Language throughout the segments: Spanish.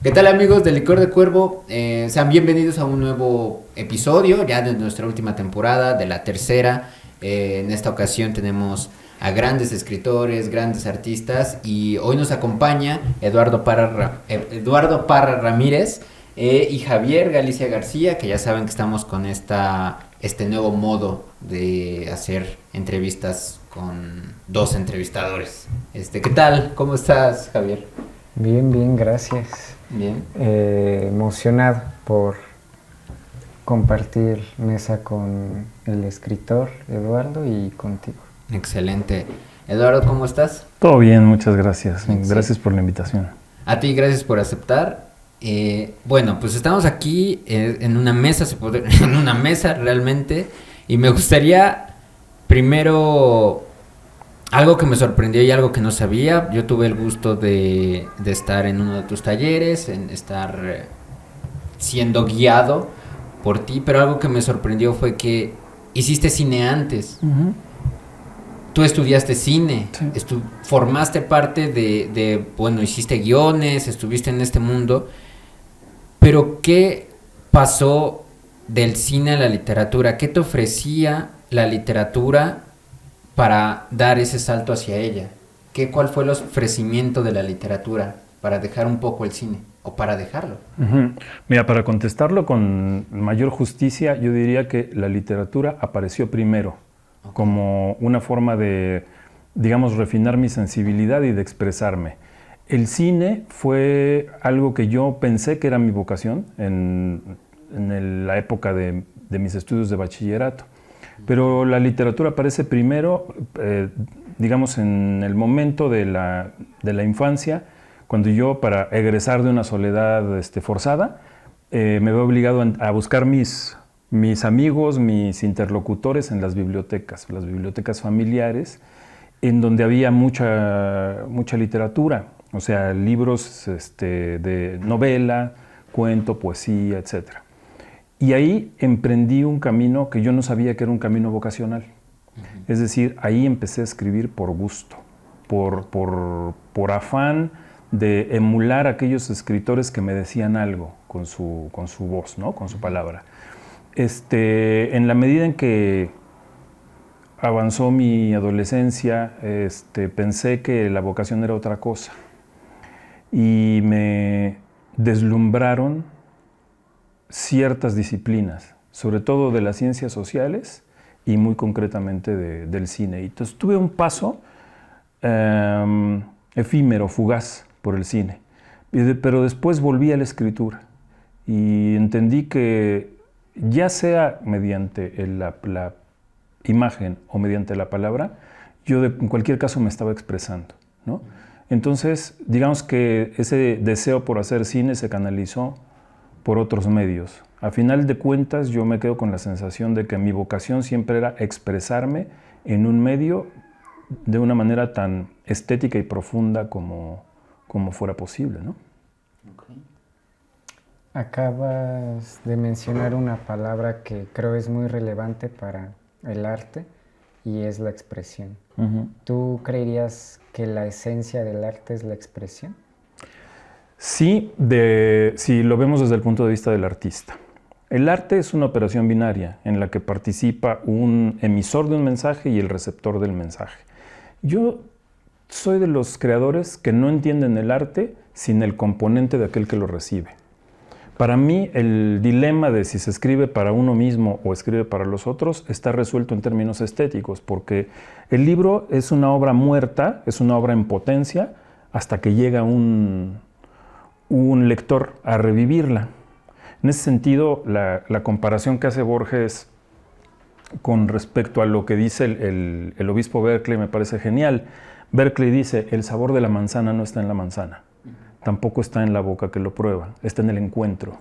¿Qué tal, amigos de Licor de Cuervo? Sean bienvenidos a un nuevo episodio ya de nuestra última temporada, de la tercera. En esta ocasión tenemos a grandes escritores, grandes artistas, y hoy nos acompaña Eduardo Parra Ramírez y Javier Galicia García, que ya saben que estamos con este nuevo modo de hacer entrevistas con dos entrevistadores. ¿Qué tal? ¿Cómo estás, Javier? Bien, gracias. Bien. Emocionado por compartir mesa con el escritor Eduardo y contigo. Excelente. Eduardo, ¿cómo estás? Todo bien, muchas gracias. Sí. Gracias por la invitación. A ti, gracias por aceptar. Bueno, pues estamos aquí en una mesa, en una mesa realmente, y me gustaría primero algo que me sorprendió y algo que no sabía. Yo tuve el gusto de estar en uno de tus talleres, en estar siendo guiado por ti, pero algo que me sorprendió fue que hiciste cine antes. Uh-huh. Tú estudiaste cine, sí. Formaste parte bueno, hiciste guiones, estuviste en este mundo, pero ¿qué pasó del cine a la literatura? ¿Qué te ofrecía la literatura para dar ese salto hacia ella? ¿Cuál fue el ofrecimiento de la literatura para dejar un poco el cine o para dejarlo? Uh-huh. Mira, para contestarlo con mayor justicia, yo diría que la literatura apareció primero, okay, como una forma de, digamos, refinar mi sensibilidad y de expresarme. El cine fue algo que yo pensé que era mi vocación en la época de mis estudios de bachillerato. Pero la literatura aparece primero, digamos, en el momento de la infancia, cuando yo, para egresar de una soledad forzada, me veo obligado a buscar mis amigos, mis interlocutores en las bibliotecas familiares, en donde había mucha literatura, o sea, libros de novela, cuento, poesía, etc. Y ahí emprendí un camino que yo no sabía que era un camino vocacional. Uh-huh. Es decir, ahí empecé a escribir por gusto, por afán de emular a aquellos escritores que me decían algo con su voz, ¿no? Con su palabra. En la medida en que avanzó mi adolescencia, pensé que la vocación era otra cosa. Y me deslumbraron ciertas disciplinas, sobre todo de las ciencias sociales y muy concretamente del cine. Y entonces tuve un paso efímero, fugaz por el cine, pero después volví a la escritura y entendí que ya sea mediante la imagen o mediante la palabra, yo en cualquier caso me estaba expresando, ¿no? Entonces, digamos que ese deseo por hacer cine se canalizó por otros medios. A final de cuentas, yo me quedo con la sensación de que mi vocación siempre era expresarme en un medio de una manera tan estética y profunda como fuera posible, ¿no? Okay. Acabas de mencionar una palabra que creo es muy relevante para el arte y es la expresión. Uh-huh. ¿Tú creerías que la esencia del arte es la expresión? Sí, si lo vemos desde el punto de vista del artista. El arte es una operación binaria en la que participa un emisor de un mensaje y el receptor del mensaje. Yo soy de los creadores que no entienden el arte sin el componente de aquel que lo recibe. Para mí, el dilema de si se escribe para uno mismo o escribe para los otros está resuelto en términos estéticos, porque el libro es una obra muerta, es una obra en potencia, hasta que llega un lector a revivirla. En ese sentido, la comparación que hace Borges con respecto a lo que dice el obispo Berkeley me parece genial. Berkeley dice, el sabor de la manzana no está en la manzana, tampoco está en la boca que lo prueba, está en el encuentro.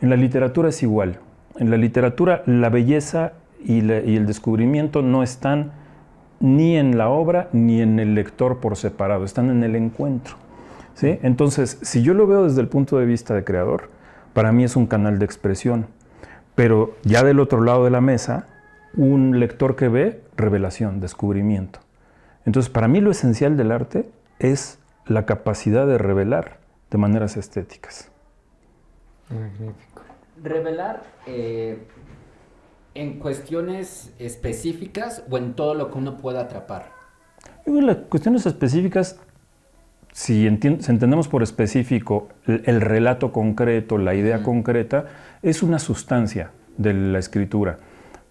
En la literatura es igual. En la literatura la belleza y el descubrimiento no están ni en la obra ni en el lector por separado, están en el encuentro, ¿sí? Entonces, si yo lo veo desde el punto de vista de creador, para mí es un canal de expresión, pero ya del otro lado de la mesa, un lector que ve, revelación, descubrimiento. Entonces, para mí lo esencial del arte es la capacidad de revelar de maneras estéticas. Magnífico. Revelar en cuestiones específicas o en todo lo que uno pueda atrapar. Las cuestiones específicas, si entendemos por específico el relato concreto, la idea concreta, es una sustancia de la escritura.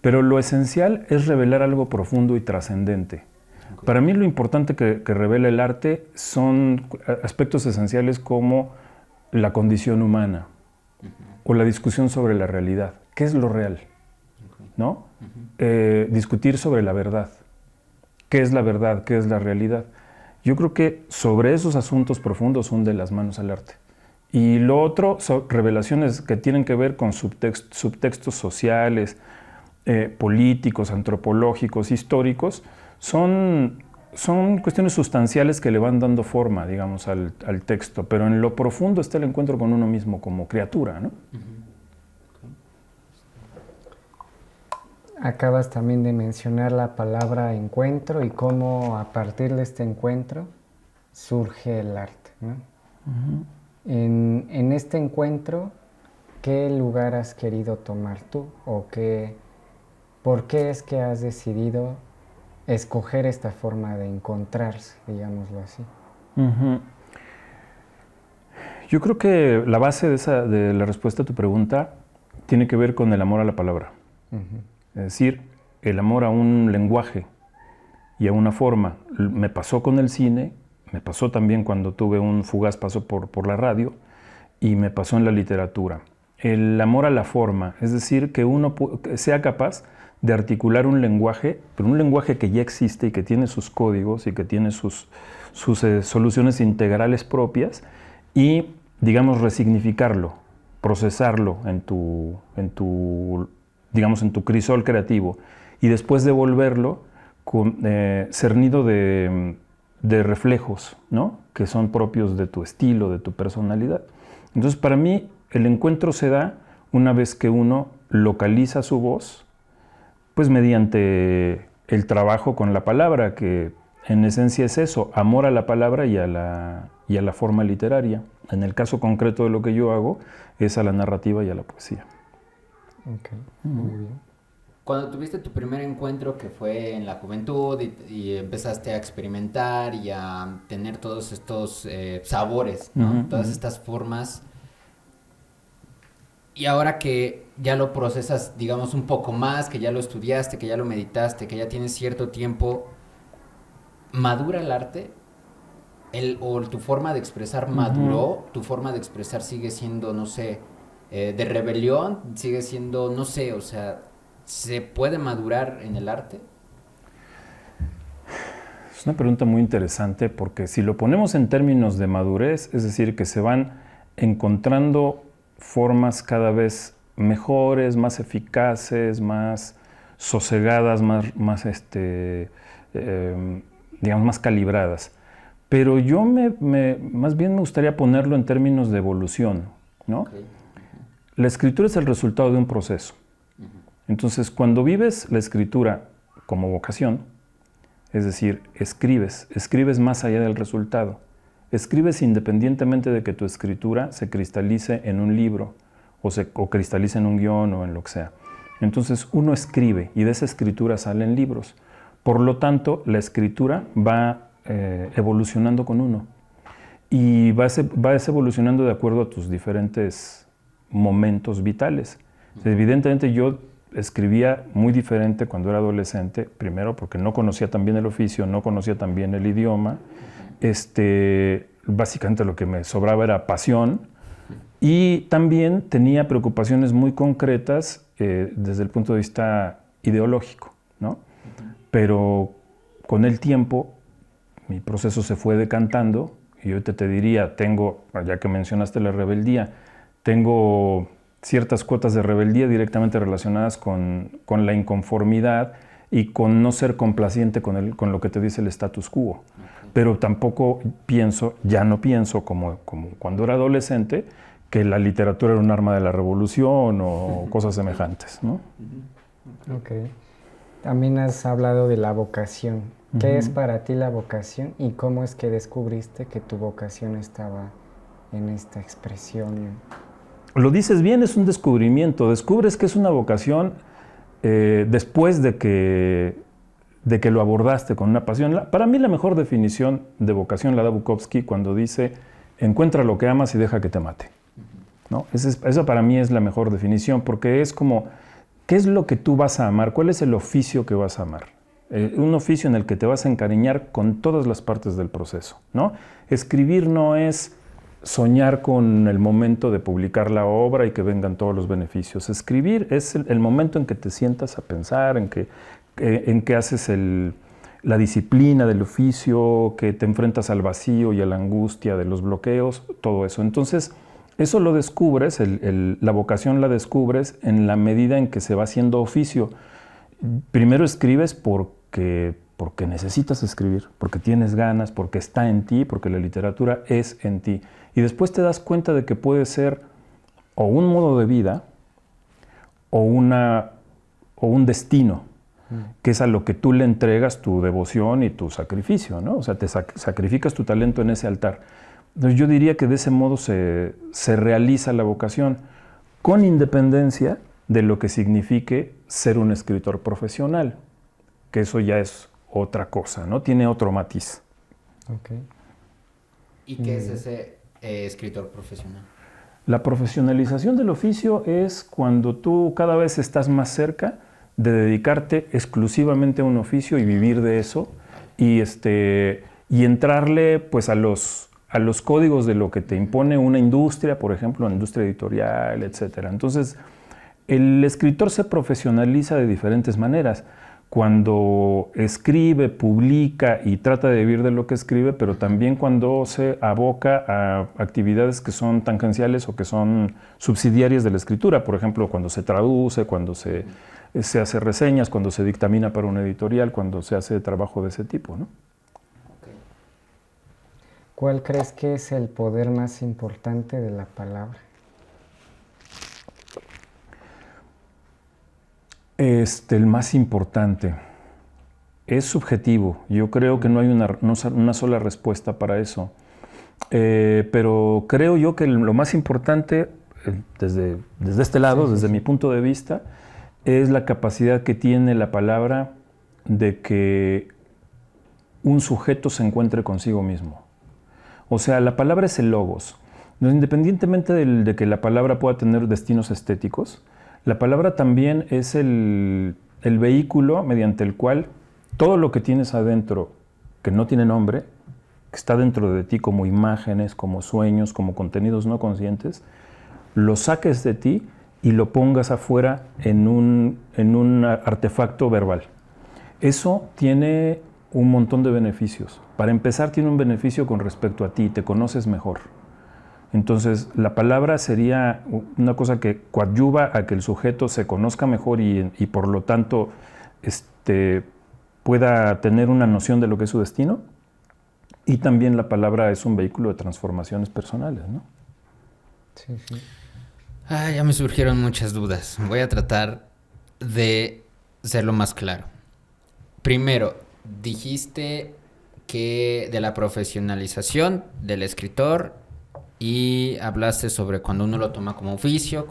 Pero lo esencial es revelar algo profundo y trascendente. Okay. Para mí lo importante que revela el arte son aspectos esenciales como la condición humana o la discusión sobre la realidad. ¿Qué es lo real? ¿No? Discutir sobre la verdad. ¿Qué es la verdad? ¿Qué es la realidad? Yo creo que sobre esos asuntos profundos hunde las manos al arte. Y lo otro son revelaciones que tienen que ver con subtextos sociales, políticos, antropológicos, históricos, son cuestiones sustanciales que le van dando forma, digamos, al texto, pero en lo profundo está el encuentro con uno mismo como criatura, ¿no? Acabas también de mencionar la palabra encuentro y cómo a partir de este encuentro surge el arte, ¿no? En este encuentro, ¿qué lugar has querido tomar tú? ¿O por qué es que has decidido escoger esta forma de encontrarse, digámoslo así? Yo creo que la base de la respuesta a tu pregunta tiene que ver con el amor a la palabra. Es decir, el amor a un lenguaje y a una forma. Me pasó con el cine, me pasó también cuando tuve un fugaz paso por la radio y me pasó en la literatura. El amor a la forma, es decir, que uno sea capaz de articular un lenguaje, pero un lenguaje que ya existe y que tiene sus códigos y que tiene sus soluciones integrales propias y, digamos, resignificarlo, procesarlo en tu crisol creativo y después devolverlo cernido de reflejos, ¿no? Que son propios de tu estilo, de tu personalidad. Entonces, para mí, el encuentro se da una vez que uno localiza su voz, pues mediante el trabajo con la palabra, que en esencia es eso, amor a la palabra y a la forma literaria. En el caso concreto de lo que yo hago, es a la narrativa y a la poesía. Ok, muy bien. Cuando tuviste tu primer encuentro, que fue en la juventud, y empezaste a experimentar y a tener todos estos sabores, ¿no? Todas estas formas, y ahora que ya lo procesas, digamos, un poco más, que ya lo estudiaste, que ya lo meditaste, que ya tienes cierto tiempo, ¿madura el arte? ¿O tu forma de expresar maduró? ¿Tu forma de expresar sigue siendo, no sé, de rebelión? ¿Sigue siendo, no sé, o sea, ¿se puede madurar en el arte? Es una pregunta muy interesante porque si lo ponemos en términos de madurez, es decir, que se van encontrando formas cada vez mejores, más eficaces, más sosegadas, digamos, más calibradas. Pero yo más bien me gustaría ponerlo en términos de evolución, ¿no? Okay. La escritura es el resultado de un proceso. Entonces, cuando vives la escritura como vocación, es decir, escribes más allá del resultado. Escribes independientemente de que tu escritura se cristalice en un libro o cristalice en un guión o en lo que sea. Entonces, uno escribe y de esa escritura salen libros. Por lo tanto, la escritura va evolucionando con uno y vas evolucionando de acuerdo a tus diferentes momentos vitales. Evidentemente yo escribía muy diferente cuando era adolescente, primero porque no conocía tan bien el oficio, no conocía tan bien el idioma, básicamente lo que me sobraba era pasión y también tenía preocupaciones muy concretas desde el punto de vista ideológico, ¿no? Pero con el tiempo mi proceso se fue decantando y ahorita te diría, ya que mencionaste la rebeldía, tengo ciertas cuotas de rebeldía directamente relacionadas con la inconformidad y con no ser complaciente con lo que te dice el status quo. Okay. Pero tampoco ya no pienso como cuando era adolescente, que la literatura era un arma de la revolución o cosas semejantes, ¿no? Ok. También has hablado de la vocación. ¿Qué es para ti la vocación y cómo es que descubriste que tu vocación estaba en esta expresión? Lo dices bien, es un descubrimiento. Descubres que es una vocación después de que lo abordaste con una pasión. Para mí la mejor definición de vocación la da Bukowski cuando dice, encuentra lo que amas y deja que te mate. ¿No? Esa para mí es la mejor definición, porque es como, ¿qué es lo que tú vas a amar? ¿Cuál es el oficio que vas a amar? Un oficio en el que te vas a encariñar con todas las partes del proceso, ¿no? Escribir no es soñar con el momento de publicar la obra y que vengan todos los beneficios. Escribir es el momento en que te sientas a pensar, en que haces la disciplina del oficio, que te enfrentas al vacío y a la angustia de los bloqueos, todo eso. Entonces, eso lo descubres, la vocación la descubres en la medida en que se va haciendo oficio. Primero escribes porque necesitas escribir, porque tienes ganas, porque está en ti, porque la literatura es en ti. Y después te das cuenta de que puede ser o un modo de vida o un destino, que es a lo que tú le entregas tu devoción y tu sacrificio, ¿no? O sea, te sacrificas tu talento en ese altar. Entonces yo diría que de ese modo se realiza la vocación, con independencia de lo que signifique ser un escritor profesional, que eso ya es otra cosa, ¿no? Tiene otro matiz. Okay. ¿Y qué es ese escritor profesional? La profesionalización del oficio es cuando tú cada vez estás más cerca de dedicarte exclusivamente a un oficio y vivir de eso y entrarle pues a los códigos de lo que te impone una industria, por ejemplo, una industria editorial, etc. Entonces, el escritor se profesionaliza de diferentes maneras. Cuando escribe, publica y trata de vivir de lo que escribe, pero también cuando se aboca a actividades que son tangenciales o que son subsidiarias de la escritura. Por ejemplo, cuando se traduce, cuando se hace reseñas, cuando se dictamina para una editorial, cuando se hace trabajo de ese tipo, ¿no? ¿Cuál crees que es el poder más importante de la palabra? El más importante es subjetivo. Yo creo que no hay una sola respuesta para eso. Pero creo yo que lo más importante, desde este lado, desde mi punto de vista, es la capacidad que tiene la palabra de que un sujeto se encuentre consigo mismo. O sea, la palabra es el logos. Independientemente de que la palabra pueda tener destinos estéticos, la palabra también es el vehículo mediante el cual todo lo que tienes adentro, que no tiene nombre, que está dentro de ti como imágenes, como sueños, como contenidos no conscientes, lo saques de ti y lo pongas afuera en un artefacto verbal. Eso tiene un montón de beneficios. Para empezar, tiene un beneficio con respecto a ti, te conoces mejor. Entonces, la palabra sería una cosa que coadyuva a que el sujeto se conozca mejor y por lo tanto pueda tener una noción de lo que es su destino. Y también la palabra es un vehículo de transformaciones personales, ¿no? Sí, sí. Ya me surgieron muchas dudas. Voy a tratar de ser lo más claro. Primero, dijiste que de la profesionalización del escritor y hablaste sobre cuando uno lo toma como oficio,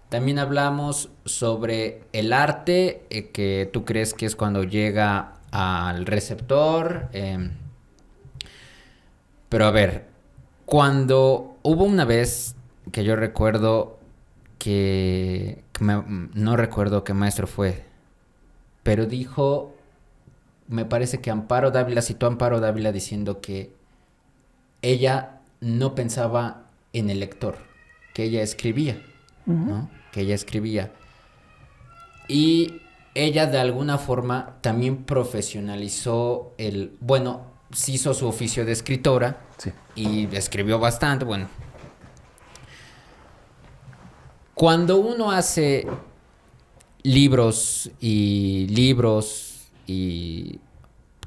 también hablamos sobre el arte, que tú crees que es cuando llega al receptor. Pero a ver, cuando hubo una vez que yo recuerdo no recuerdo qué maestro fue, pero dijo, me parece que Amparo Dávila, citó a Amparo Dávila diciendo que ella no pensaba en el lector, que ella escribía, ¿no? Que ella escribía. Y ella de alguna forma también profesionalizó se hizo su oficio de escritora, Sí. Y escribió bastante, bueno. Cuando uno hace libros y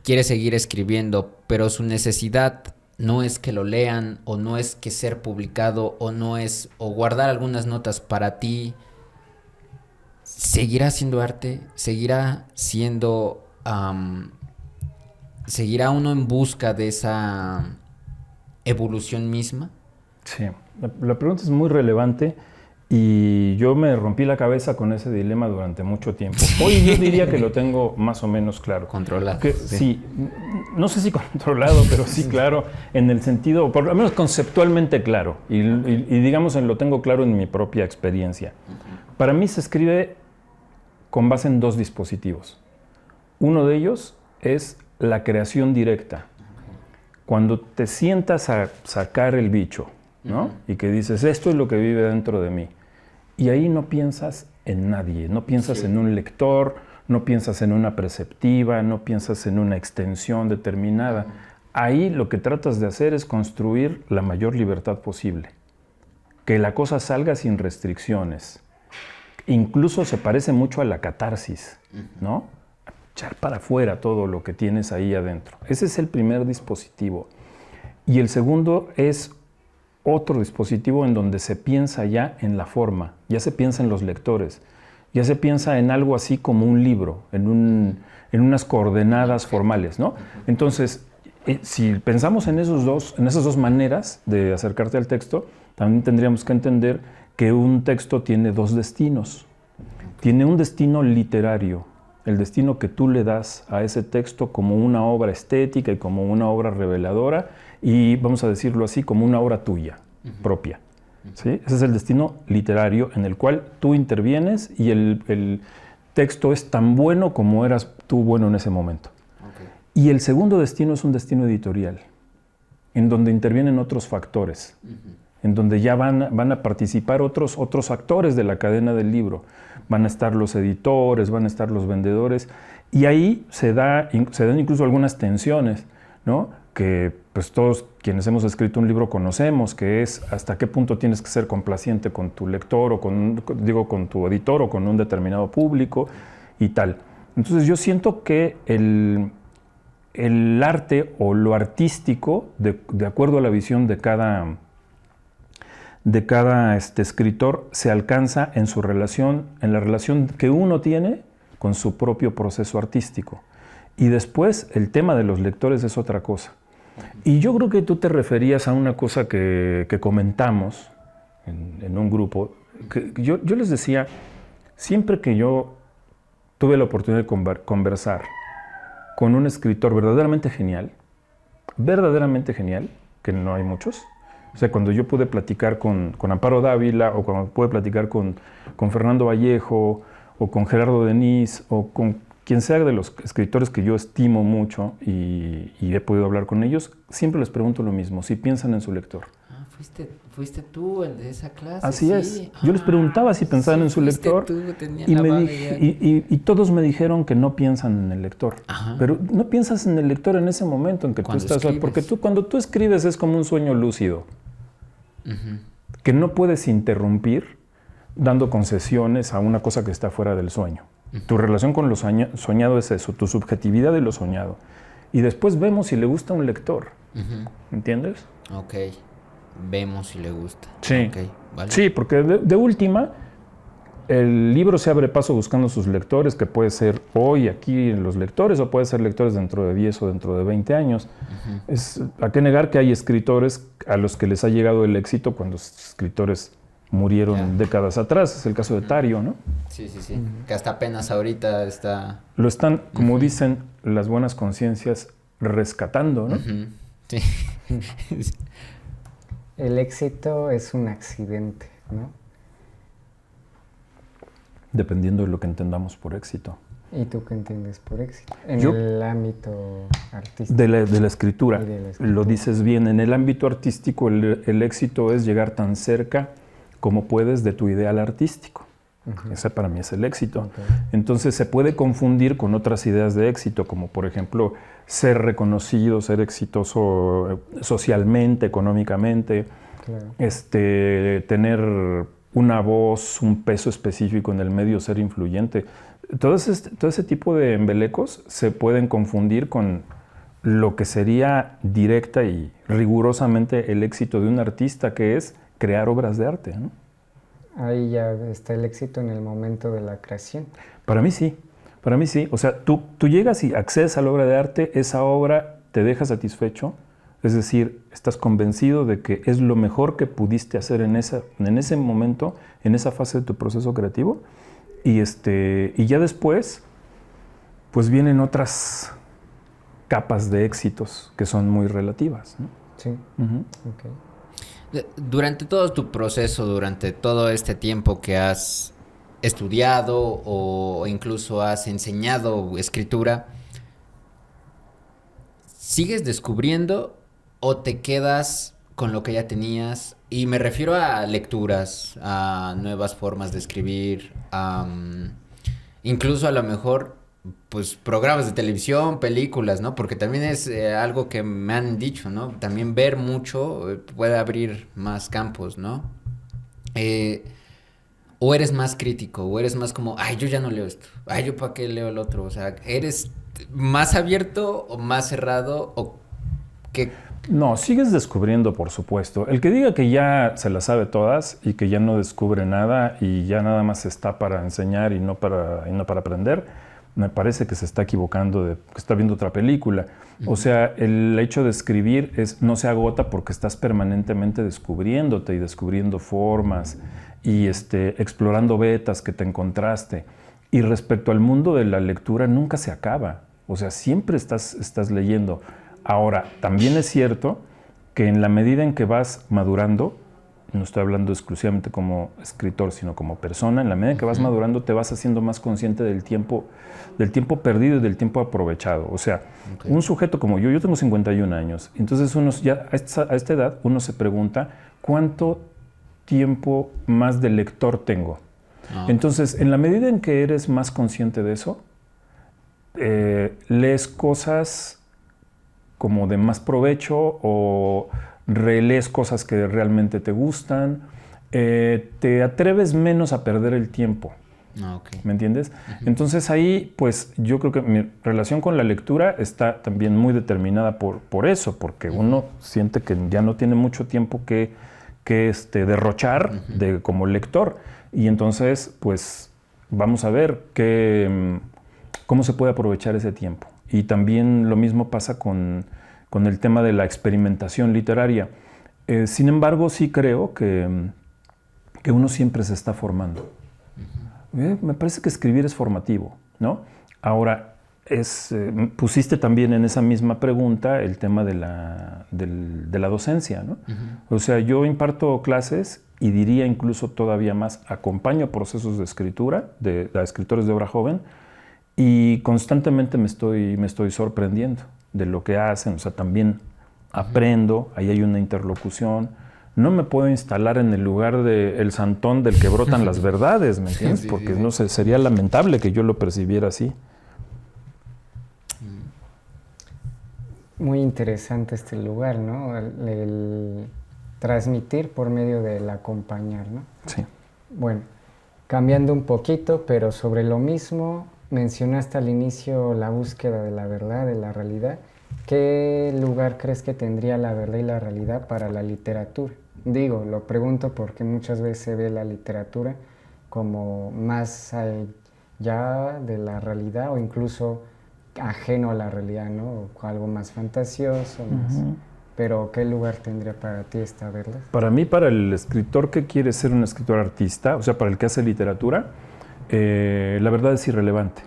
quiere seguir escribiendo, pero su necesidad no es que lo lean, o no es que ser publicado, o guardar algunas notas para ti, ¿seguirá siendo arte? ¿Seguirá siendo... ¿seguirá uno en busca de esa evolución misma? Sí, la pregunta es muy relevante y yo me rompí la cabeza con ese dilema durante mucho tiempo. Hoy yo diría que lo tengo más o menos claro. Controlado. Sí, no sé si controlado, pero sí claro, en el sentido, por lo menos conceptualmente claro, y digamos lo tengo claro en mi propia experiencia. Para mí se escribe con base en dos dispositivos. Uno de ellos es la creación directa. Cuando te sientas a sacar el bicho, ¿no? Y que dices, esto es lo que vive dentro de mí. Y ahí no piensas en nadie, no piensas en un lector, no piensas en una preceptiva, no piensas en una extensión determinada. Ahí lo que tratas de hacer es construir la mayor libertad posible. Que la cosa salga sin restricciones. Incluso se parece mucho a la catarsis, ¿no? Echar para afuera todo lo que tienes ahí adentro. Ese es el primer dispositivo. Y el segundo es otro dispositivo en donde se piensa ya en la forma, ya se piensa en los lectores, ya se piensa en algo así como un libro, en unas coordenadas formales, ¿no? Entonces, si pensamos en esas dos maneras de acercarte al texto, también tendríamos que entender que un texto tiene dos destinos. Tiene un destino literario, el destino que tú le das a ese texto como una obra estética y como una obra reveladora y, vamos a decirlo así, como una obra tuya, propia. ¿Sí? Ese es el destino literario en el cual tú intervienes y el texto es tan bueno como eras tú bueno en ese momento. Y el segundo destino es un destino editorial, en donde intervienen otros factores, en donde ya van a participar otros actores de la cadena del libro. Van a estar los editores, van a estar los vendedores, y ahí se dan incluso algunas tensiones, ¿no? Que pues todos quienes hemos escrito un libro conocemos, que es hasta qué punto tienes que ser complaciente con tu lector o con tu editor o con un determinado público y tal. Entonces yo siento que el arte o lo artístico, de acuerdo a la visión de cada escritor, se alcanza en su relación, en la relación que uno tiene con su propio proceso artístico. Y después el tema de los lectores es otra cosa. Y yo creo que tú te referías a una cosa que comentamos en un grupo. Que yo les decía, siempre que yo tuve la oportunidad de conversar con un escritor verdaderamente genial, que no hay muchos. O sea, cuando yo pude platicar con Amparo Dávila, o cuando pude platicar con Fernando Vallejo, o con Gerardo Denis, o con quien sea de los escritores que yo estimo mucho y he podido hablar con ellos, siempre les pregunto lo mismo, si piensan en su lector. Ah, fuiste tú el de esa clase. Así sí. es. Yo les preguntaba si pensaban en su lector y todos me dijeron que no piensan en el lector. Ajá. Pero no piensas en el lector en ese momento en que tú estás... Escribes. Porque cuando tú escribes es como un sueño lúcido, que no puedes interrumpir dando concesiones a una cosa que está fuera del sueño. Tu relación con lo soñado es eso, tu subjetividad de lo soñado. Y después vemos si le gusta a un lector. ¿Entiendes? Ok. Vemos si le gusta. Sí. Okay, ¿vale? Sí, porque de última, el libro se abre paso buscando sus lectores, que puede ser hoy aquí los lectores, o puede ser lectores dentro de 10 o dentro de 20 años. ¿A qué negar que hay escritores a los que les ha llegado el éxito cuando los escritores murieron décadas atrás? Es el caso de Tario, ¿no? Sí. Que hasta apenas ahorita está... Lo están, como dicen las buenas conciencias, rescatando, ¿no? Sí. El éxito es un accidente, ¿no? Dependiendo de lo que entendamos por éxito. ¿Y tú qué entiendes por éxito? El ámbito artístico. De la escritura. Lo dices bien. En el ámbito artístico, el éxito es llegar tan cerca como puedes de tu ideal artístico. Ese para mí es el éxito. Entonces se puede confundir con otras ideas de éxito, como por ejemplo ser reconocido, ser exitoso socialmente, económicamente, tener una voz, un peso específico en el medio, ser influyente. Todo ese tipo de embelecos se pueden confundir con lo que sería directa y rigurosamente el éxito de un artista, que es crear obras de arte, ¿no? Ahí ya está el éxito en el momento de la creación. Para mí sí. O sea, tú llegas y accedes a la obra de arte, esa obra te deja satisfecho, Es decir, estás convencido de que es lo mejor que pudiste hacer en ese momento, en esa fase de tu proceso creativo. Y ya después, pues vienen otras capas de éxitos que son muy relativas, ¿no? Sí. Uh-huh. Okay. Durante todo tu proceso, durante todo este tiempo que has estudiado o incluso has enseñado escritura, ¿sigues descubriendo o te quedas con lo que ya tenías? Y me refiero a lecturas, a nuevas formas de escribir, incluso a lo mejor pues programas de televisión, películas, ¿no? Porque también es algo que me han dicho, ¿no? También ver mucho puede abrir más campos, ¿no? O eres más crítico, o eres más como, ay, yo ya no leo esto, ay, yo para qué leo el otro, o sea, ¿eres más abierto o más cerrado o qué? No, sigues descubriendo, por supuesto. El que diga que ya se las sabe todas y que ya no descubre nada y ya nada más está para enseñar y no para aprender, me parece que se está equivocando, que está viendo otra película. O sea, el hecho de escribir no se agota porque estás permanentemente descubriéndote y descubriendo formas y explorando vetas que te encontraste. Y respecto al mundo de la lectura, nunca se acaba. O sea, siempre estás leyendo. Ahora, también es cierto que en la medida en que vas madurando, no estoy hablando exclusivamente como escritor, sino como persona, en la medida en que vas madurando te vas haciendo más consciente del tiempo perdido y del tiempo aprovechado. O sea, un sujeto como yo tengo 51 años, entonces ya a esta edad uno se pregunta ¿cuánto tiempo más de lector tengo? Entonces, en la medida en que eres más consciente de eso, lees cosas como de más provecho o relees cosas que realmente te gustan, te atreves menos a perder el tiempo. Okay. ¿Me entiendes? Entonces ahí, pues yo creo que mi relación con la lectura está también muy determinada por eso, porque uno siente que ya no tiene mucho tiempo que derrochar como lector. Y entonces, pues vamos a ver cómo se puede aprovechar ese tiempo. Y también lo mismo pasa con el tema de la experimentación literaria. Sin embargo, sí creo que uno siempre se está formando. Me parece que escribir es formativo, ¿no? Ahora, pusiste también en esa misma pregunta el tema de la docencia, ¿no? O sea, yo imparto clases y diría incluso todavía más, acompaño procesos de escritura, a escritores de obra joven, y constantemente me estoy sorprendiendo de lo que hacen. O sea, también aprendo, ahí hay una interlocución. No me puedo instalar en el lugar del santón del que brotan las verdades, ¿me entiendes? Porque no sé, sería lamentable que yo lo percibiera así. Muy interesante este lugar, ¿no? El transmitir por medio del acompañar, ¿no? Sí. Bueno, cambiando un poquito, pero sobre lo mismo, mencionaste al inicio la búsqueda de la verdad, de la realidad. ¿Qué lugar crees que tendría la verdad y la realidad para la literatura? Digo, lo pregunto porque muchas veces se ve la literatura como más allá de la realidad o incluso ajeno a la realidad, ¿no? O algo más fantasioso, más. Pero ¿qué lugar tendría para ti esta verdad? Para mí, para el escritor que quiere ser un escritor artista, o sea, para el que hace literatura, la verdad es irrelevante.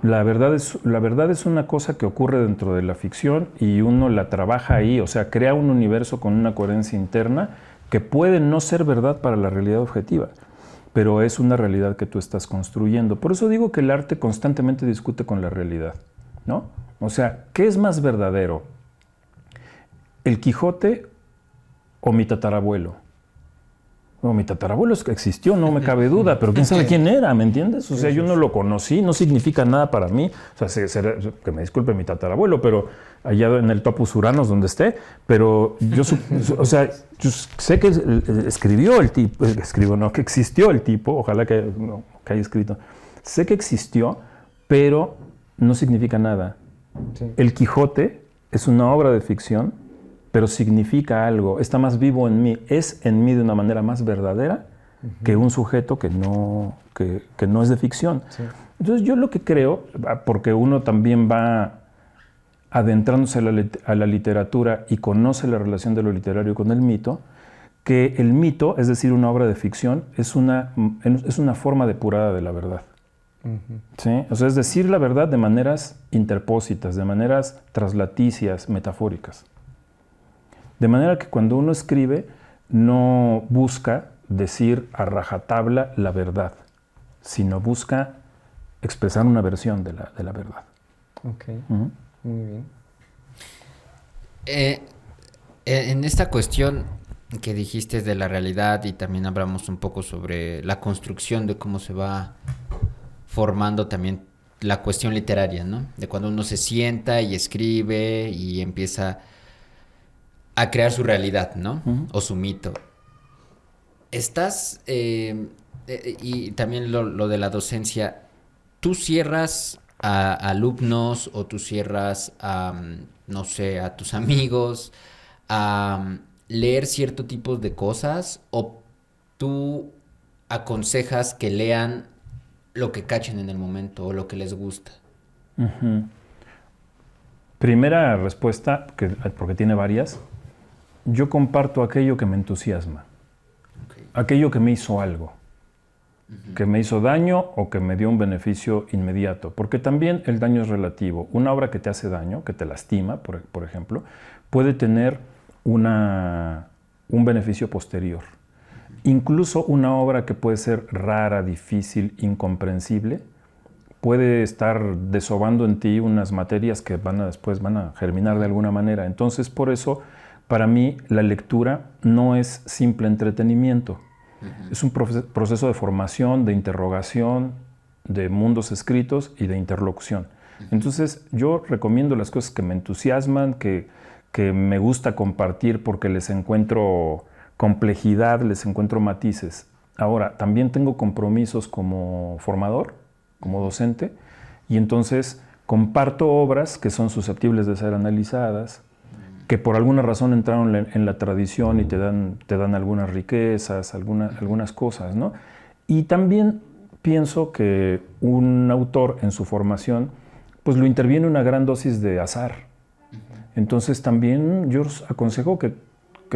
La verdad es una cosa que ocurre dentro de la ficción y uno la trabaja ahí, o sea, crea un universo con una coherencia interna que puede no ser verdad para la realidad objetiva, pero es una realidad que tú estás construyendo. Por eso digo que el arte constantemente discute con la realidad, ¿no? O sea, ¿qué es más verdadero? ¿El Quijote o mi tatarabuelo? No, mi tatarabuelo existió, no me cabe duda, pero quién sabe quién era, ¿me entiendes? O sea, yo no lo conocí, no significa nada para mí. O sea, que me disculpe mi tatarabuelo, pero allá en el Topos Uranos donde esté, pero yo sé que escribió el tipo, que existió el tipo, ojalá que haya escrito. Sé que existió, pero no significa nada. Sí. El Quijote es una obra de ficción, pero significa algo, está más vivo en mí, es en mí de una manera más verdadera que un sujeto que no es de ficción. Sí. Entonces yo lo que creo, porque uno también va adentrándose a la literatura y conoce la relación de lo literario con el mito, que el mito, es decir, una obra de ficción, es una forma depurada de la verdad. ¿Sí? O sea, es decir la verdad de maneras interpósitas, de maneras traslaticias, metafóricas. De manera que cuando uno escribe, no busca decir a rajatabla la verdad, sino busca expresar una versión de la verdad. Ok, Uh-huh. muy bien. En esta cuestión que dijiste de la realidad y también hablamos un poco sobre la construcción de cómo se va formando también la cuestión literaria, ¿no? De cuando uno se sienta y escribe y empieza a crear su realidad, ¿no? Uh-huh. O su mito. Estás, y también lo de la docencia, ¿tú cierras a alumnos o tú cierras a, no sé, a tus amigos a leer cierto tipo de cosas o tú aconsejas que lean lo que cachen en el momento o lo que les gusta? Uh-huh. Primera respuesta, porque tiene varias, yo comparto aquello que me entusiasma, aquello que me hizo algo, que me hizo daño o que me dio un beneficio inmediato, porque también el daño es relativo. Una obra que te hace daño, que te lastima, por ejemplo, puede tener un beneficio posterior. Incluso una obra que puede ser rara, difícil, incomprensible, puede estar desobando en ti unas materias que después van a germinar de alguna manera. Entonces, por eso, para mí, la lectura no es simple entretenimiento. Es un proceso de formación, de interrogación, de mundos escritos y de interlocución. Entonces, yo recomiendo las cosas que me entusiasman, que me gusta compartir porque les encuentro complejidad, les encuentro matices. Ahora, también tengo compromisos como formador, como docente, y entonces comparto obras que son susceptibles de ser analizadas, que por alguna razón entraron en la tradición y te dan algunas riquezas, algunas cosas, ¿no? Y también pienso que un autor en su formación, pues lo interviene una gran dosis de azar. Entonces también yo aconsejo que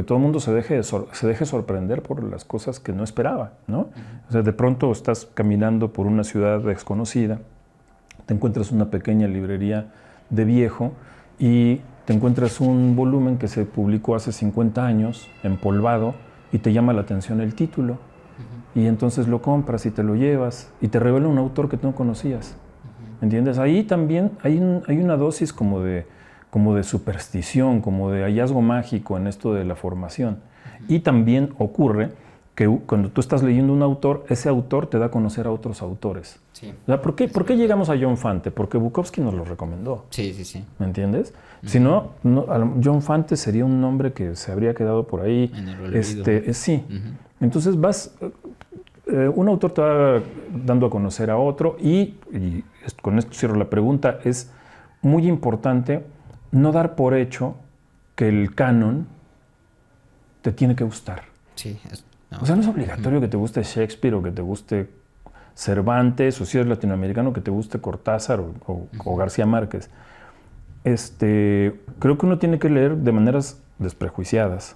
todo el mundo se deje sorprender por las cosas que no esperaba, ¿no? O sea, de pronto estás caminando por una ciudad desconocida, te encuentras una pequeña librería de viejo y te encuentras un volumen que se publicó hace 50 años, empolvado, y te llama la atención el título. Y entonces lo compras y te lo llevas y te revela un autor que tú no conocías. ¿Entiendes? Ahí también hay una dosis como de superstición, como de hallazgo mágico en esto de la formación. Y también ocurre que cuando tú estás leyendo un autor, ese autor te da a conocer a otros autores. Sí. O sea, ¿por qué llegamos a John Fante? Porque Bukowski nos lo recomendó. Sí, sí, sí. ¿Me entiendes? Si no, John Fante sería un nombre que se habría quedado por ahí. En el olvido. Sí. Entonces un autor te va dando a conocer a otro y con esto cierro la pregunta, es muy importante no dar por hecho que el canon te tiene que gustar. Sí. O sea, no es obligatorio que te guste Shakespeare o que te guste Cervantes, o si eres latinoamericano que te guste Cortázar o García Márquez. Creo que uno tiene que leer de maneras desprejuiciadas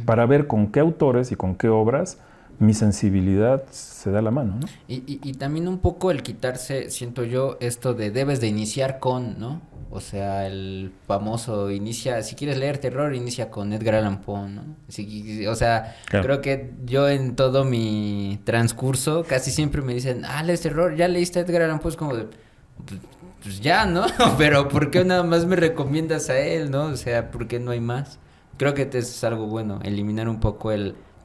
para ver con qué autores y con qué obras mi sensibilidad se da la mano, ¿no? Y también un poco el quitarse, siento yo, esto de debes de iniciar con, ¿no? O sea, el famoso si quieres leer terror, inicia con Edgar Allan Poe, ¿no? O sea, Claro. Creo que yo en todo mi transcurso casi siempre me dicen, lees terror, ya leíste Edgar Allan Poe, es como de, pues ya, ¿no? Pero ¿por qué nada más me recomiendas a él, no? O sea, ¿por qué no hay más? Creo que eso es algo bueno, eliminar un poco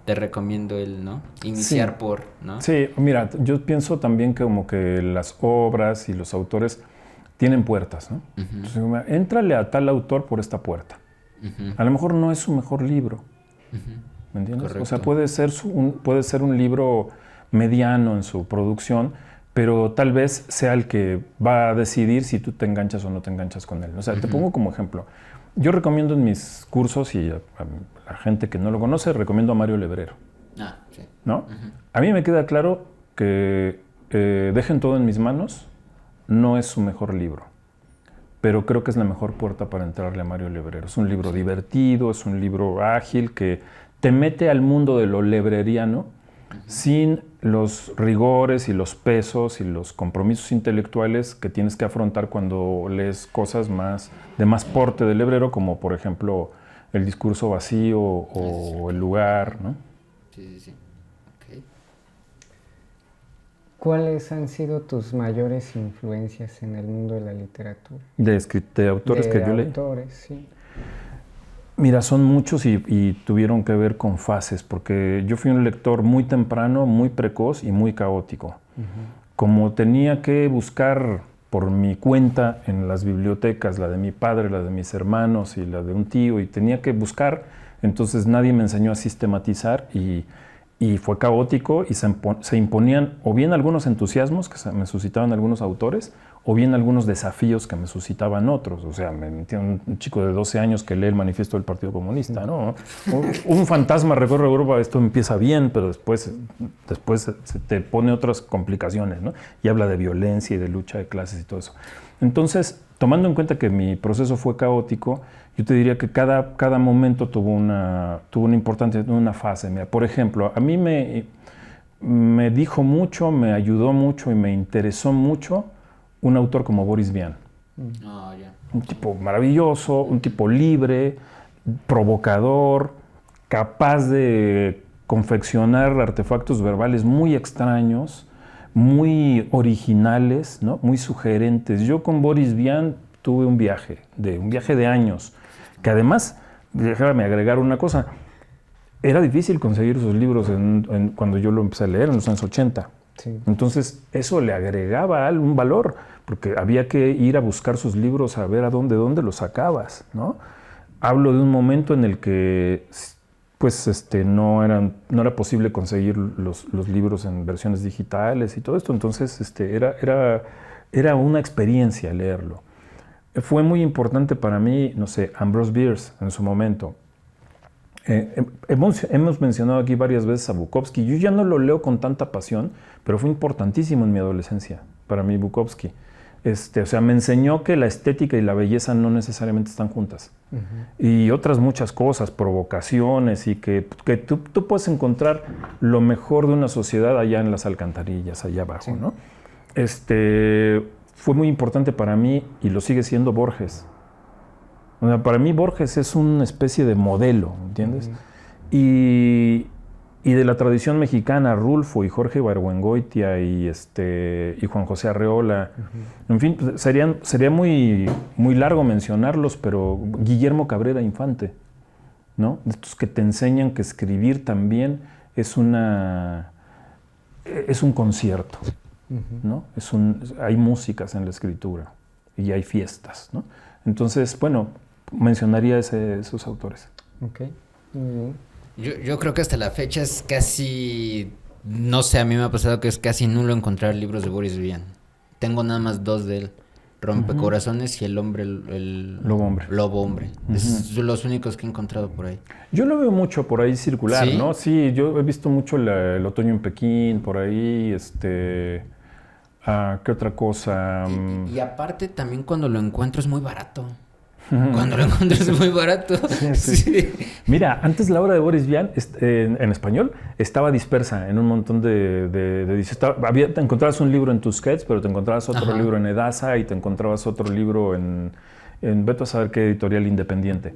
te recomiendo ¿no? Iniciar Sí. por, ¿no? Sí, mira, yo pienso también que como que las obras y los autores tienen puertas, ¿no? Entonces, éntrale a tal autor por esta puerta. A lo mejor no es su mejor libro, ¿me entiendes? Correcto. O sea, puede ser un libro mediano en su producción, pero tal vez sea el que va a decidir si tú te enganchas o no te enganchas con él. O sea, te pongo como ejemplo. Yo recomiendo en mis cursos, y a la gente que no lo conoce, recomiendo a Mario Lebrero, Sí. ¿no? A mí me queda claro que Dejen todo en mis manos no es su mejor libro, pero creo que es la mejor puerta para entrarle a Mario Lebrero. Es un libro divertido, es un libro ágil que te mete al mundo de lo lebreriano sin los rigores y los pesos y los compromisos intelectuales que tienes que afrontar cuando lees cosas de más porte del Lebrero, como por ejemplo El discurso vacío o El lugar, ¿no? Sí. Okay. ¿Cuáles han sido tus mayores influencias en el mundo de la literatura? De autores que yo leí. Autores, sí. Mira, son muchos y tuvieron que ver con fases, porque yo fui un lector muy temprano, muy precoz y muy caótico. Como tenía que buscar por mi cuenta en las bibliotecas, la de mi padre, la de mis hermanos y la de un tío, y tenía que buscar, entonces nadie me enseñó a sistematizar y fue caótico y se imponían o bien algunos entusiasmos que me suscitaban algunos autores, o bien algunos desafíos que me suscitaban otros. O sea, me metía un chico de 12 años que lee el manifiesto del Partido Comunista, ¿no? Un fantasma recorre Europa, esto empieza bien, pero después se te pone otras complicaciones, ¿no? Y habla de violencia y de lucha de clases y todo eso. Entonces, tomando en cuenta que mi proceso fue caótico, yo te diría que cada momento tuvo una importancia, una fase. Mira, por ejemplo, a mí me dijo mucho, me ayudó mucho y me interesó mucho un autor como Boris Vian. Un tipo maravilloso, un tipo libre, provocador, capaz de confeccionar artefactos verbales muy extraños, muy originales, ¿no? Muy sugerentes. Yo con Boris Vian tuve un viaje de años, que además, déjame agregar una cosa, era difícil conseguir sus libros cuando yo lo empecé a leer en los años 80. Sí. Entonces eso le agregaba un valor, porque había que ir a buscar sus libros a ver dónde los sacabas, ¿no? Hablo de un momento en el que pues no era posible conseguir los libros en versiones digitales y todo esto, entonces era una experiencia leerlo. Fue muy importante para mí, no sé, Ambrose Bierce en su momento. Hemos mencionado aquí varias veces a Bukowski. Yo ya no lo leo con tanta pasión, pero fue importantísimo en mi adolescencia para mí Bukowski. O sea, me enseñó que la estética y la belleza no necesariamente están juntas. Y otras muchas cosas, provocaciones, y que tú puedes encontrar lo mejor de una sociedad allá en las alcantarillas, allá abajo, sí, ¿no? Fue muy importante para mí, y lo sigue siendo, Borges. O sea, para mí Borges es una especie de modelo, ¿entiendes? Y de la tradición mexicana, Rulfo y Jorge Ibargüengoitia y Juan José Arreola. En fin, sería muy, muy largo mencionarlos, pero Guillermo Cabrera Infante, ¿no? Estos que te enseñan que escribir también es un concierto, ¿no? Hay músicas en la escritura y hay fiestas, ¿no? Entonces, bueno, mencionaría esos autores. Ok. Yo creo que hasta la fecha es casi, no sé, a mí me ha pasado que es casi nulo encontrar libros de Boris Vian. Tengo nada más 2 de él, Rompecorazones y El Lobo Hombre. Son los únicos que he encontrado por ahí. Yo lo veo mucho por ahí circular, ¿Sí? ¿no? Sí, yo he visto mucho el otoño en Pekín, por ahí, ¿qué otra cosa? Y aparte también cuando lo encuentro es muy barato. Cuando lo encuentras es muy barato. Sí. Mira, antes la obra de Boris Vian en español estaba dispersa en un montón de te encontrabas un libro en Tusquets, pero te encontrabas otro libro en Edasa y te encontrabas otro libro en vete a saber qué editorial independiente.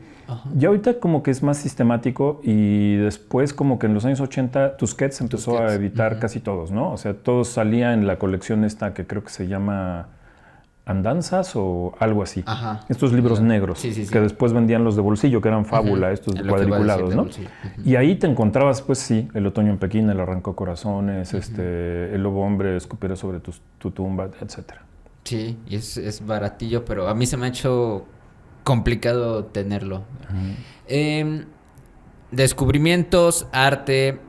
Y ahorita como que es más sistemático, y después como que en los años 80 Tusquets empezó a editar casi todos, ¿no? O sea, todos salían en la colección esta que creo que se llama Andanzas o algo así. Estos libros negros que después vendían los de bolsillo, que eran Fábula, estos cuadriculados, ¿no? Y ahí te encontrabas, pues sí, El otoño en Pekín, El arrancocorazones, El lobo hombre, Escupiré sobre tu tumba, etcétera. Sí, y es baratillo, pero a mí se me ha hecho complicado tenerlo. Descubrimientos, arte,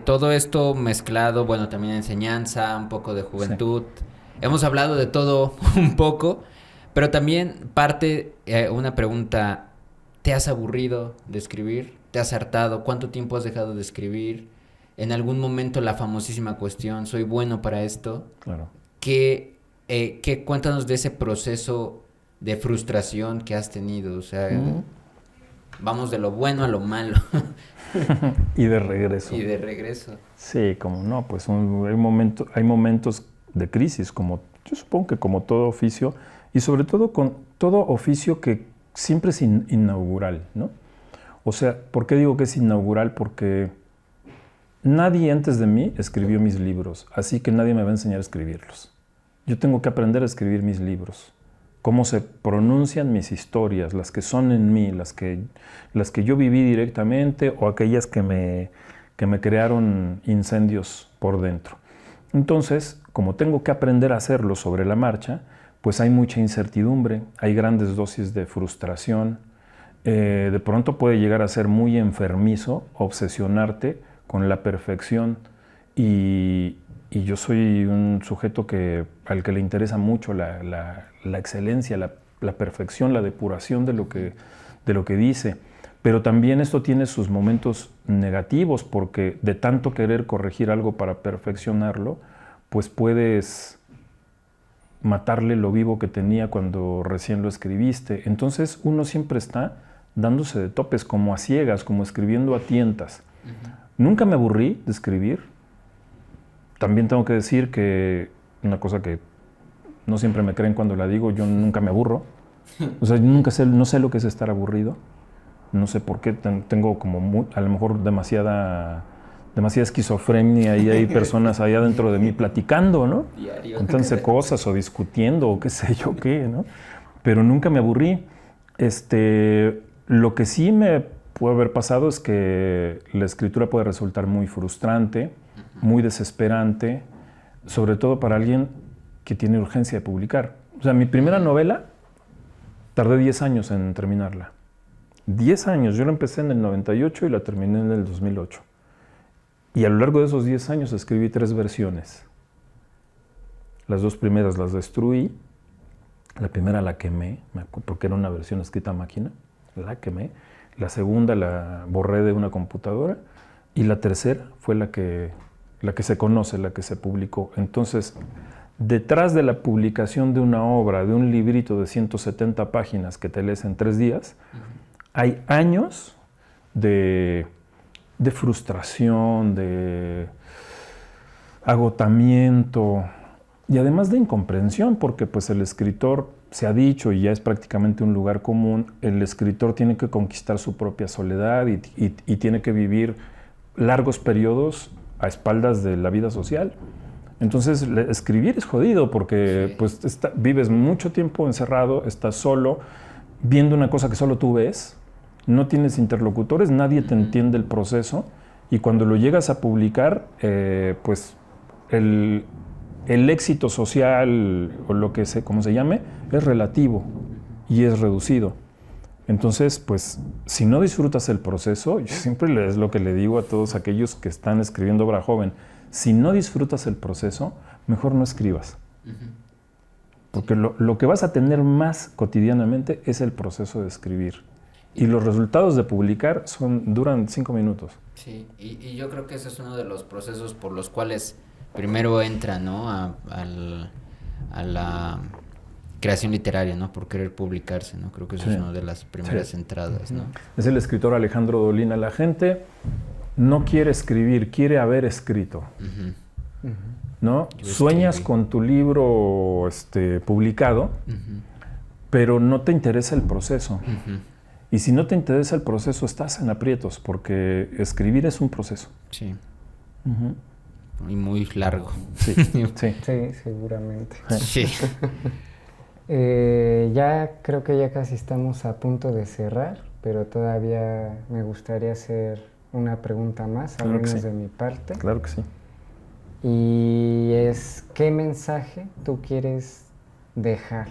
todo esto mezclado, bueno, también enseñanza, un poco de juventud. Sí. Hemos hablado de todo un poco, pero también una pregunta, ¿te has aburrido de escribir? ¿Te has hartado? ¿Cuánto tiempo has dejado de escribir? En algún momento la famosísima cuestión, ¿soy bueno para esto? Claro. Cuéntanos de ese proceso de frustración que has tenido? O sea, vamos de lo bueno a lo malo. Y de regreso. Y de regreso. Sí, como no, pues hay momentos de crisis, como yo supongo que como todo oficio, y sobre todo con todo oficio que siempre es inaugural, ¿no? O sea, ¿por qué digo que es inaugural? Porque nadie antes de mí escribió mis libros, así que nadie me va a enseñar a escribirlos. Yo tengo que aprender a escribir mis libros, cómo se pronuncian mis historias, las que son en mí, las que yo viví directamente o aquellas que me crearon incendios por dentro. Entonces, como tengo que aprender a hacerlo sobre la marcha, pues hay mucha incertidumbre, hay grandes dosis de frustración. De pronto puede llegar a ser muy enfermizo, obsesionarte con la perfección. Y yo soy un sujeto al que le interesa mucho la excelencia, la perfección, la depuración de lo que dice. Pero también esto tiene sus momentos negativos, porque de tanto querer corregir algo para perfeccionarlo, pues puedes matarle lo vivo que tenía cuando recién lo escribiste. Entonces uno siempre está dándose de topes, como a ciegas, como escribiendo a tientas. Nunca me aburrí de escribir. También tengo que decir que una cosa que no siempre me creen cuando la digo, yo nunca me aburro. O sea, no sé lo que es estar aburrido. No sé por qué tengo como a lo mejor demasiada esquizofrenia y hay personas allá dentro de mí platicando, ¿no? Diario. Contándose cosas o discutiendo o qué sé yo qué, ¿no? Pero nunca me aburrí. Lo que sí me puede haber pasado es que la escritura puede resultar muy frustrante, muy desesperante, sobre todo para alguien que tiene urgencia de publicar. O sea, mi primera novela tardé 10 años en terminarla. 10 años, yo la empecé en el 98 y la terminé en el 2008. Y a lo largo de esos 10 años escribí 3 versiones. Las 2 primeras las destruí, la primera la quemé, porque era una versión escrita a máquina, la quemé. La segunda la borré de una computadora y la tercera fue la que se conoce, la que se publicó. Entonces, detrás de la publicación de una obra, de un librito de 170 páginas que te lees en 3 días, hay años de frustración, de agotamiento y además de incomprensión, porque pues el escritor, se ha dicho y ya es prácticamente un lugar común, el escritor tiene que conquistar su propia soledad y tiene que vivir largos periodos a espaldas de la vida social. Entonces escribir es jodido porque sí, pues vives mucho tiempo encerrado, estás solo, viendo una cosa que solo tú ves, no tienes interlocutores, nadie te entiende el proceso, y cuando lo llegas a publicar, pues el éxito social o como se llame, es relativo y es reducido. Entonces, pues, si no disfrutas el proceso, yo siempre es lo que le digo a todos aquellos que están escribiendo obra joven, si no disfrutas el proceso, mejor no escribas. Porque lo que vas a tener más cotidianamente es el proceso de escribir. Y los resultados de publicar duran 5 minutos. Sí, y yo creo que ese es uno de los procesos por los cuales primero entra, ¿no? a la creación literaria, ¿no? Por querer publicarse, ¿no? Creo que eso es una de las primeras entradas, ¿no? Es el escritor Alejandro Dolina. La gente no quiere escribir, quiere haber escrito. ¿No? Sueñas con tu libro publicado, pero no te interesa el proceso. Y si no te interesa el proceso, estás en aprietos, porque escribir es un proceso. Sí. Y muy largo. Sí, sí. Sí, seguramente. Sí. Ya creo que ya casi estamos a punto de cerrar, pero todavía me gustaría hacer una pregunta más, Claro al que menos sí. de mi parte. Claro que sí. Y es, ¿qué mensaje tú quieres dejar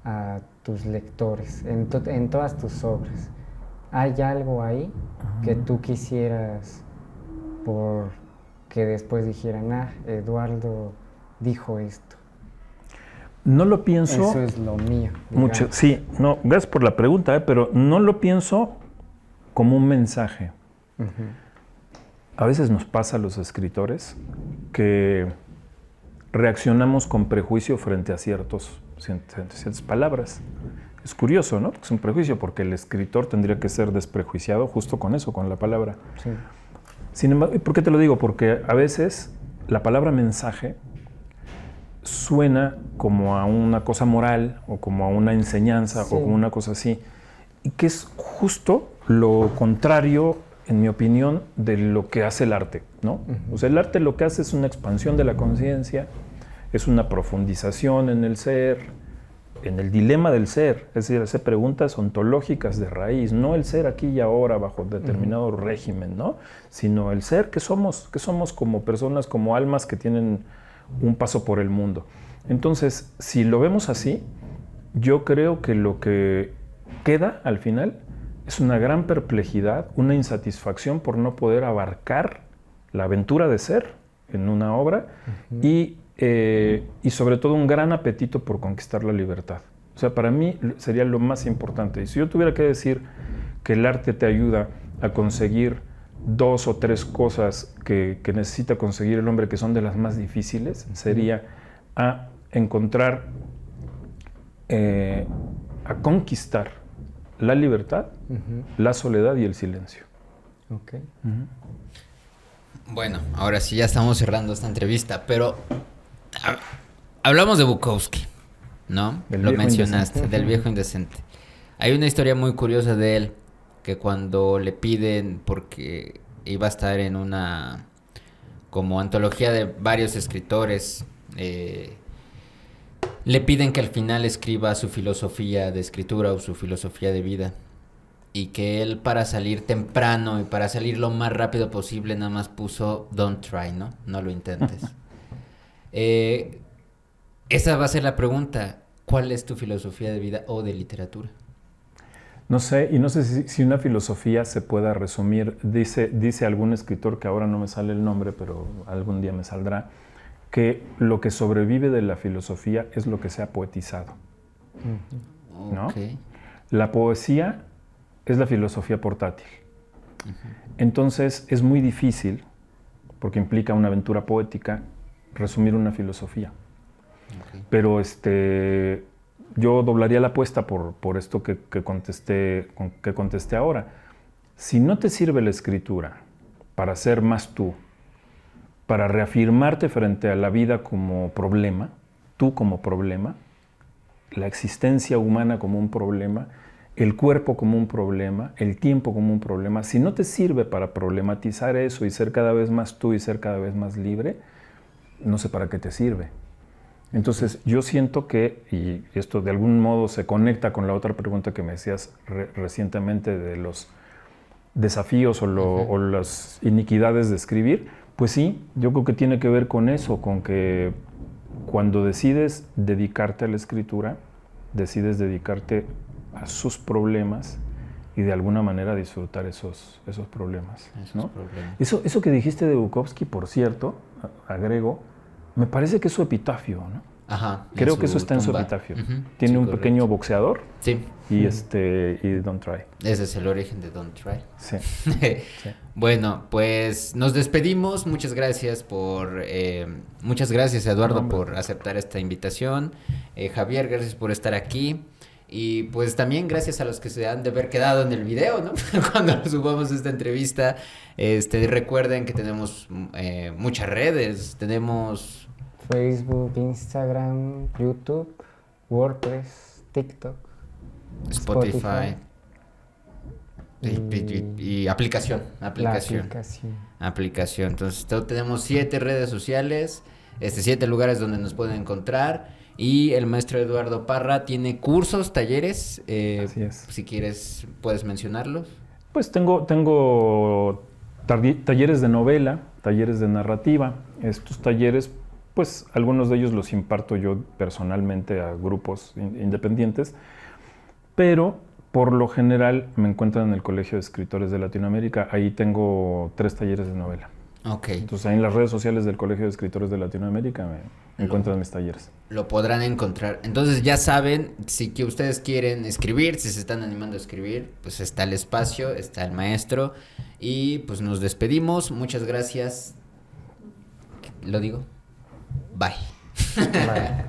a tus lectores en todas tus obras? ¿Hay algo ahí que tú quisieras que después dijeran, Eduardo dijo esto? No lo pienso Eso es lo mío. mucho. digamos. Sí, no, gracias por la pregunta, pero no lo pienso como un mensaje. A veces nos pasa a los escritores que reaccionamos con prejuicio frente a ciertas palabras. Es curioso, ¿no? Es un prejuicio porque el escritor tendría que ser desprejuiciado justo con eso, con la palabra. Sí. Sin embargo, ¿y por qué te lo digo? Porque a veces la palabra mensaje suena como a una cosa moral o como a una enseñanza o como una cosa así, y que es justo lo contrario, en mi opinión, de lo que hace el arte, ¿no? O sea, el arte lo que hace es una expansión de la conciencia, es una profundización en el ser, en el dilema del ser, es decir, hace preguntas ontológicas de raíz, no el ser aquí y ahora bajo determinado régimen, ¿no? Sino el ser que somos como personas, como almas que tienen un paso por el mundo. Entonces, si lo vemos así, yo creo que lo que queda al final es una gran perplejidad, una insatisfacción por no poder abarcar la aventura de ser en una obra y sobre todo un gran apetito por conquistar la libertad. O sea, para mí sería lo más importante. Y si yo tuviera que decir que el arte te ayuda a conseguir 2 o 3 cosas que necesita conseguir el hombre, que son de las más difíciles, sería a encontrar, a conquistar la libertad, la soledad y el silencio. Okay. Bueno, ahora sí ya estamos cerrando esta entrevista, pero hablamos de Bukowski, ¿no? Lo mencionaste, del viejo indecente. Hay una historia muy curiosa de él, que cuando le piden, porque iba a estar en una como antología de varios escritores, le piden que al final escriba su filosofía de escritura o su filosofía de vida, y que él, para salir temprano y para salir lo más rápido posible, nada más puso "don't try", ¿no? No lo intentes. Esa va a ser la pregunta: ¿cuál es tu filosofía de vida o de literatura? No sé, y no sé si una filosofía se pueda resumir. Dice algún escritor, que ahora no me sale el nombre, pero algún día me saldrá, que lo que sobrevive de la filosofía es lo que se ha poetizado. ¿No? Okay. La poesía es la filosofía portátil. Entonces es muy difícil, porque implica una aventura poética, resumir una filosofía. Okay. Pero yo doblaría la apuesta por esto que contesté ahora. Si no te sirve la escritura para ser más tú, para reafirmarte frente a la vida como problema, tú como problema, la existencia humana como un problema, el cuerpo como un problema, el tiempo como un problema, si no te sirve para problematizar eso y ser cada vez más tú y ser cada vez más libre, no sé para qué te sirve. Entonces yo siento que, y esto de algún modo se conecta con la otra pregunta que me decías recientemente de los desafíos o las iniquidades de escribir, pues sí, yo creo que tiene que ver con eso, con que cuando decides dedicarte a la escritura, decides dedicarte a sus problemas y de alguna manera disfrutar esos problemas, ¿no? Eso que dijiste de Bukowski, por cierto, agrego, me parece que es su epitafio, ¿no? Ajá. Creo que eso está en su epitafio. Tiene un pequeño boxeador. Sí. Y Don't Try. Ese es el origen de Don't Try. Sí. Sí. Bueno, pues nos despedimos. Muchas gracias Eduardo, por aceptar esta invitación. Javier, gracias por estar aquí. Y pues también gracias a los que se han de haber quedado en el video, ¿no? Cuando subamos esta entrevista. Recuerden que tenemos muchas redes. Tenemos Facebook, Instagram, YouTube, WordPress, TikTok, Spotify. Y aplicación. Entonces tenemos 7 redes sociales, 7 lugares donde nos pueden encontrar. Y el maestro Eduardo Parra tiene cursos, talleres. Así es. Si quieres, puedes mencionarlos. Pues tengo talleres de novela, talleres de narrativa. Estos talleres, pues algunos de ellos los imparto yo personalmente a grupos independientes, pero por lo general me encuentran en el Colegio de Escritores de Latinoamérica. Ahí tengo 3 talleres de novela. Okay. Entonces ahí en las redes sociales del Colegio de Escritores de Latinoamérica me encuentran mis talleres. Lo podrán encontrar. Entonces ya saben, si que ustedes quieren escribir, si se están animando a escribir, pues está el espacio, está el maestro. Y pues nos despedimos. Muchas gracias. Lo digo. Bye. Bye.